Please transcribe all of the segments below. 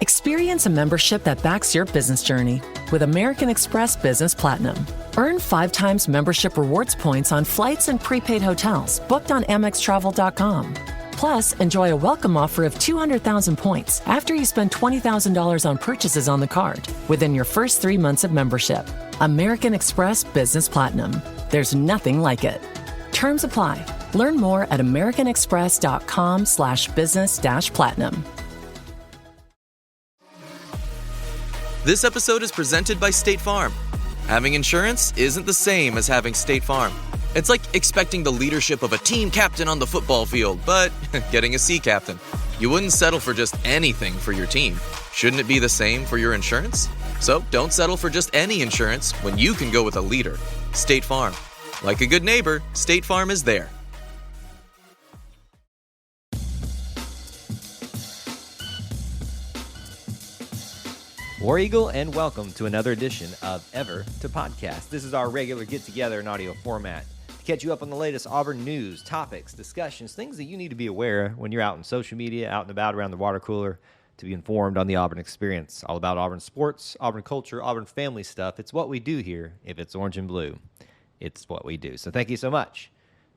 Experience a membership that backs your business journey with American Express Business Platinum. Earn 5 times membership rewards points on flights and prepaid hotels booked on AmexTravel.com. Plus, enjoy a welcome offer of 200,000 points after you spend $20,000 on purchases on the card within your first 3 months of membership. American Express Business Platinum. There's nothing like it. Terms apply. Learn more at americanexpress.com/business-platinum. This episode is presented by State Farm. Having insurance isn't the same as having State Farm. It's like expecting the leadership of a team captain on the football field, but getting a sea captain. You wouldn't settle for just anything for your team. Shouldn't it be the same for your insurance? So don't settle for just any insurance when you can go with a leader. State Farm. Like a good neighbor, State Farm is there. War Eagle, and welcome to another edition of Ever to Podcast. This is our regular get-together in audio format to catch you up on the latest Auburn news, topics, discussions, things that you need to be aware when you're out in social media, out and about around the water cooler, to be informed on the Auburn experience. All about Auburn sports, Auburn culture, Auburn family stuff. It's what we do here. If it's orange and blue, it's what we do. So thank you so much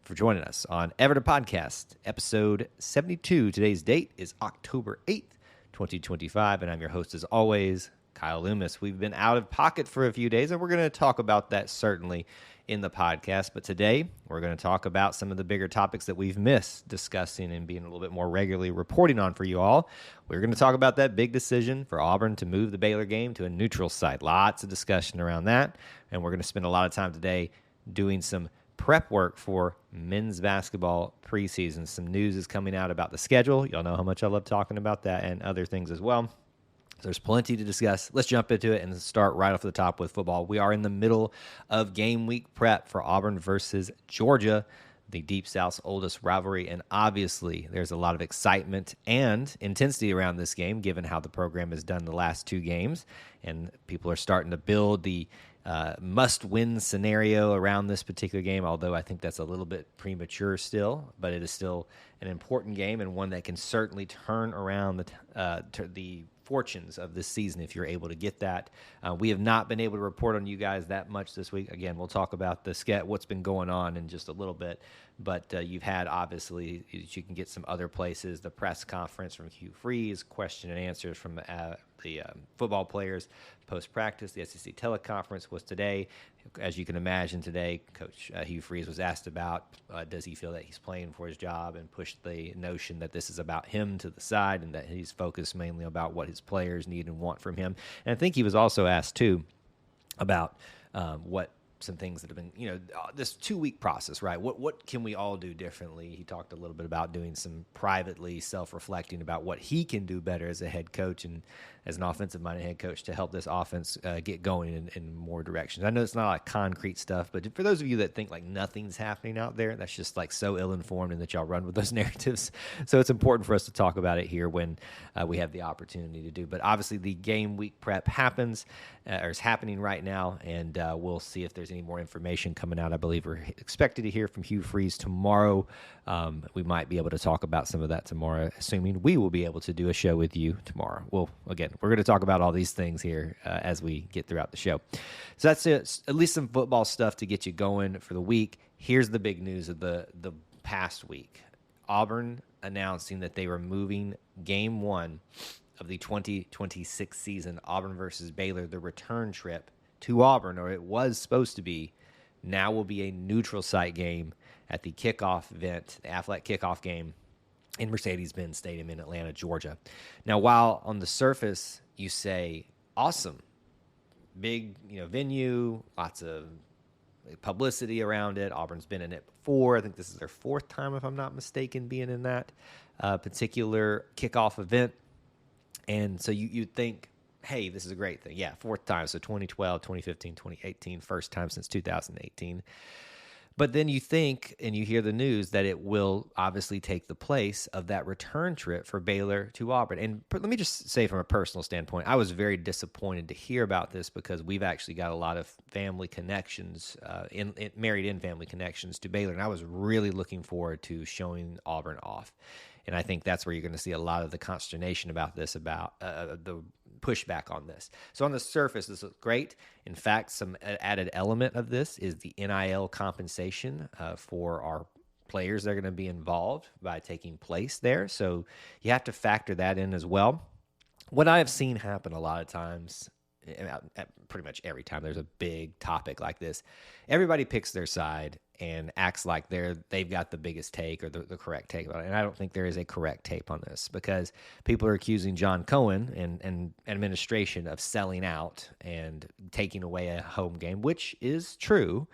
for joining us on Ever to Podcast, episode 72. Today's date is October 8th. 2025, and I'm your host as always, Kyle Loomis. We've been out of pocket for a few days, and we're going to talk about that certainly in the podcast, but today we're going to talk about some of the bigger topics that we've missed discussing and being a little bit more regularly reporting on for you all. We're going to talk about that big decision for Auburn to move the Baylor game to a neutral site. Lots of discussion around that, and we're going to spend a lot of time today doing some prep work for men's basketball preseason. Some news is coming out about the schedule. Y'all know how much I love talking about that and other things as well. So there's plenty to discuss. Let's jump into it and start right off the top with football. We are in the middle of game week prep for Auburn versus Georgia, the Deep South's oldest rivalry, and obviously there's a lot of excitement and intensity around this game given how the program has done the last 2 games, and people are starting to build the must-win scenario around this particular game, although I think that's a little bit premature still, but it is still an important game and one that can certainly turn around the fortunes of this season if you're able to get that. We have not been able to report on you guys that much this week. Again, we'll talk about what's been going on in just a little bit, but you've had, obviously, you can get some other places, the press conference from Hugh Freeze, question and answers from the football players post-practice. The SEC teleconference was today. As you can imagine today, Coach Hugh Freeze was asked about does he feel that he's playing for his job, and pushed the notion that this is about him to the side and that he's focused mainly about what his players need and want from him. And I think he was also asked, too, about what some things that have been, this 2-week process, right? What can we all do differently? He talked a little bit about doing some privately self-reflecting about what he can do better as a head coach and as an offensive-minded head coach to help this offense get going in more directions. I know it's not like concrete stuff, but for those of you that think like nothing's happening out there, that's just like so ill-informed and that y'all run with those narratives. So it's important for us to talk about it here when we have the opportunity to do. But obviously the game week prep happens or is happening right now, and we'll see if there's any more information coming out. I believe we're expected to hear from Hugh Freeze tomorrow. We might be able to talk about some of that tomorrow, assuming we will be able to do a show with you tomorrow. Well, again, we're going to talk about all these things here as we get throughout the show. So that's it. At least some football stuff to get you going for the week. Here's the big news of the past week. Auburn announcing that they were moving game 1 of the 2026 season, Auburn versus Baylor, the return trip to Auburn, or it was supposed to be, now will be a neutral site game at the kickoff event, the Aflac kickoff game in Mercedes-Benz Stadium in Atlanta, Georgia. Now, while on the surface you say, awesome, big venue, lots of publicity around it. Auburn's been in it before. I think this is their 4th time, if I'm not mistaken, being in that particular kickoff event. And so you'd think, hey, this is a great thing. Yeah, 4th time. So 2012, 2015, 2018, first time since 2018. But then you think and you hear the news that it will obviously take the place of that return trip for Baylor to Auburn. And let me just say from a personal standpoint, I was very disappointed to hear about this because we've actually got a lot of family connections, married-in family connections to Baylor, and I was really looking forward to showing Auburn off. And I think that's where you're going to see a lot of the consternation about this, about the pushback on this. So on the surface, this looks great. In fact, some added element of this is the NIL compensation for our players that are going to be involved by taking place there. So you have to factor that in as well. What I have seen happen a lot of times, pretty much every time there's a big topic like this, everybody picks their side and acts like they've got the biggest take or the correct take about it. And I don't think there is a correct take on this, because people are accusing John Cohen and administration of selling out and taking away a home game, which is true.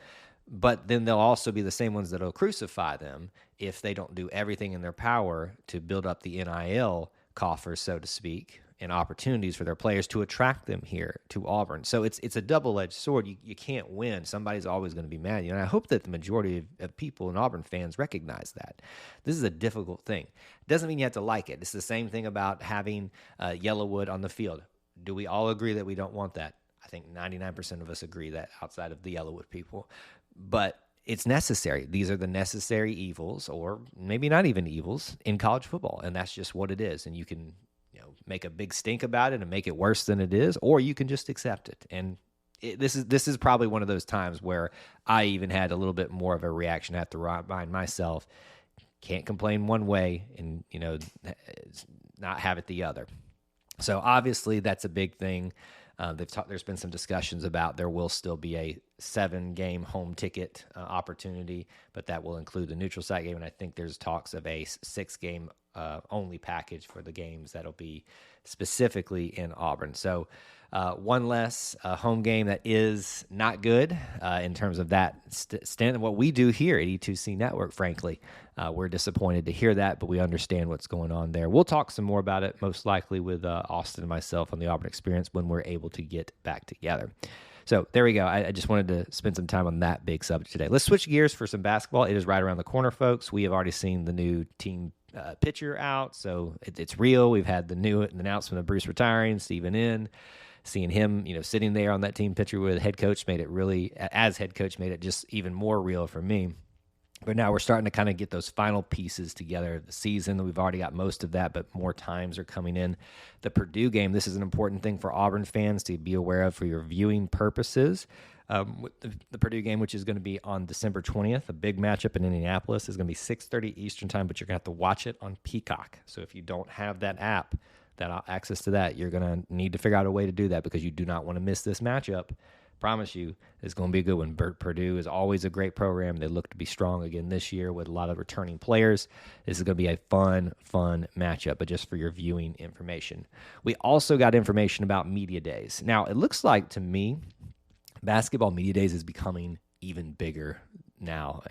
But then they'll also be the same ones that will crucify them if they don't do everything in their power to build up the NIL coffers, so to speak, and opportunities for their players to attract them here to Auburn. So it's a double-edged sword. You can't win. Somebody's always going to be mad at you. And I hope that the majority of people and Auburn fans recognize that. This is a difficult thing. It doesn't mean you have to like it. It's the same thing about having Yellowwood on the field. Do we all agree that we don't want that? I think 99% of us agree that, outside of the Yellowwood people. But it's necessary. These are the necessary evils, or maybe not even evils, in college football. And that's just what it is. And you can make a big stink about it and make it worse than it is, or you can just accept it. And this is probably one of those times where I even had a little bit more of a reaction. I have to remind myself, can't complain one way and not have it the other. So obviously that's a big thing. There's been some discussions about there will still be a 7-game home ticket opportunity, but that will include the neutral site game. And I think there's talks of a 6-game only package for the games that'll be specifically in Auburn. So one less home game that is not good in terms of that stand. What we do here at E2C Network, frankly, we're disappointed to hear that, but we understand what's going on there. We'll talk some more about it, most likely with Austin and myself on the Auburn Experience when we're able to get back together. So there we go. I just wanted to spend some time on that big subject today. Let's switch gears for some basketball. It is right around the corner, folks. We have already seen the new team pitcher out, so it's real. We've had the new announcement of Bruce retiring, Steven in. Seeing him, sitting there on that team pitcher with head coach made it just even more real for me. But now we're starting to kind of get those final pieces together of the season. We've already got most of that, but more times are coming in. The Purdue game, this is an important thing for Auburn fans to be aware of for your viewing purposes. The Purdue game, which is going to be on December 20th, a big matchup in Indianapolis, is going to be 6:30 Eastern time, but you're going to have to watch it on Peacock. So if you don't have that app, access to that, you're going to need to figure out a way to do that, because you do not want to miss this matchup. Promise you, it's going to be a good one. Purdue is always a great program. They look to be strong again this year with a lot of returning players. This is going to be a fun matchup, but just for your viewing information. We also got information about media days. Now, it looks like to me, basketball media days is becoming even bigger now.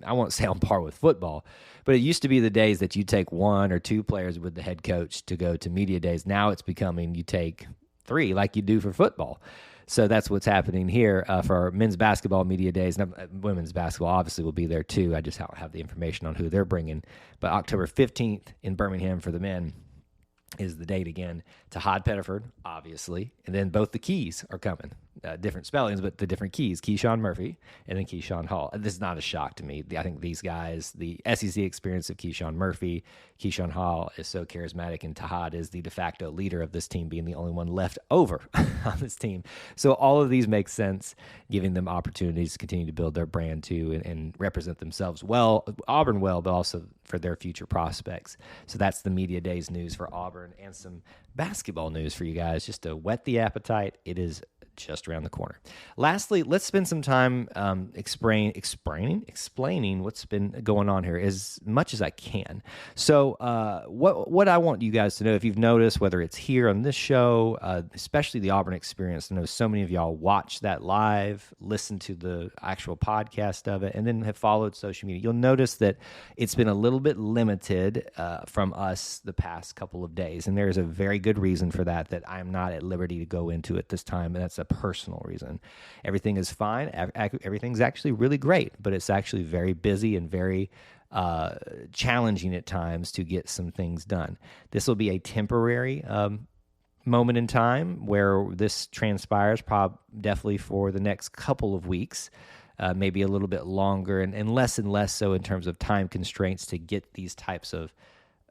I won't say on par with football, but it used to be the days that you take 1 or 2 players with the head coach to go to media days. Now it's becoming you take 3 like you do for football. So that's what's happening here for our men's basketball media days. Now, women's basketball obviously will be there too. I just don't have the information on who they're bringing. But October 15th in Birmingham for the men is the date again. Tahad Pettiford, obviously. And then both the Keys are coming. Different spellings, but the different Keys. Keyshawn Murphy and then Keyshawn Hall. This is not a shock to me. I think these guys, the SEC experience of Keyshawn Murphy, Keyshawn Hall is so charismatic, and Tahad is the de facto leader of this team, being the only one left over on this team. So all of these make sense, giving them opportunities to continue to build their brand too and represent themselves well, Auburn well, but also for their future prospects. So that's the media days news for Auburn, and some basketball news for you guys just to whet the appetite. It is just around the corner. Lastly, let's spend some time explaining what's been going on here as much as I can. So what I want you guys to know, if you've noticed, whether it's here on this show, especially the Auburn Experience, I know so many of y'all watch that live, listen to the actual podcast of it, and then have followed social media. You'll notice that it's been a little bit limited from us the past couple of days, and there's a very good reason for that I'm not at liberty to go into at this time, and that's a personal reason. Everything is fine. Everything's actually really great, but it's actually very busy and very challenging at times to get some things done. This will be a temporary moment in time where this transpires, definitely for the next couple of weeks. maybe a little bit longer and less so in terms of time constraints to get these types of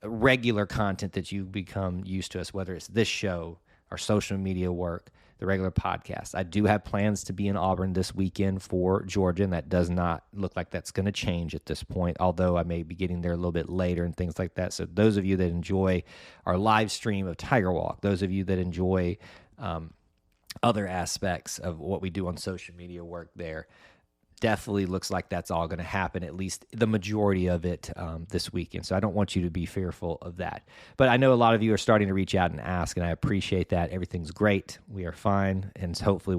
regular content that you become used to us, whether it's this show, our social media work, the regular podcast. I do have plans to be in Auburn this weekend for Georgia, and that does not look like that's going to change at this point, although I may be getting there a little bit later and things like that. So those of you that enjoy our live stream of Tiger Walk, those of you that enjoy other aspects of what we do on social media work there, definitely looks like that's all going to happen, at least the majority of it this weekend. So I don't want you to be fearful of that. But I know a lot of you are starting to reach out and ask, and I appreciate that. Everything's great. We are fine. And hopefully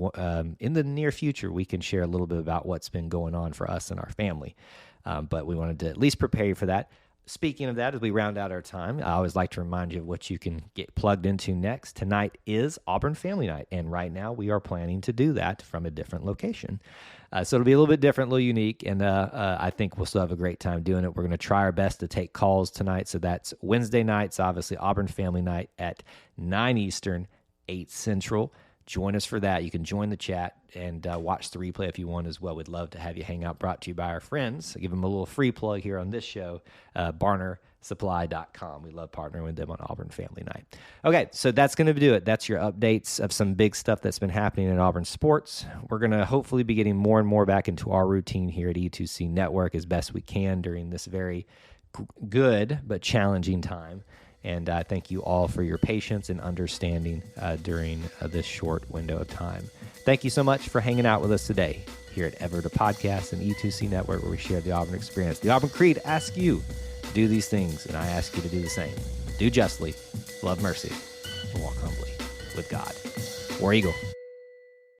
in the near future, we can share a little bit about what's been going on for us and our family. But we wanted to at least prepare you for that. Speaking of that, as we round out our time, I always like to remind you of what you can get plugged into next. Tonight is Auburn Family Night, and right now we are planning to do that from a different location. So it'll be a little bit different, a little unique, and I think we'll still have a great time doing it. We're going to try our best to take calls tonight, so that's Wednesday nights, obviously Auburn Family Night at 9 Eastern, 8 Central. Join us for that. You can join the chat and watch the replay if you want as well. We'd love to have you hang out, brought to you by our friends. I'll give them a little free plug here on this show, BarnerSupply.com. We love partnering with them on Auburn Family Night. Okay, so that's going to do it. That's your updates of some big stuff that's been happening in Auburn sports. We're going to hopefully be getting more and more back into our routine here at E2C Network as best we can during this very good but challenging time. And I thank you all for your patience and understanding during this short window of time. Thank you so much for hanging out with us today here at Ever to Podcast and E2C Network, where we share the Auburn experience. The Auburn Creed asks you to do these things, and I ask you to do the same. Do justly, love mercy, and walk humbly with God. War Eagle.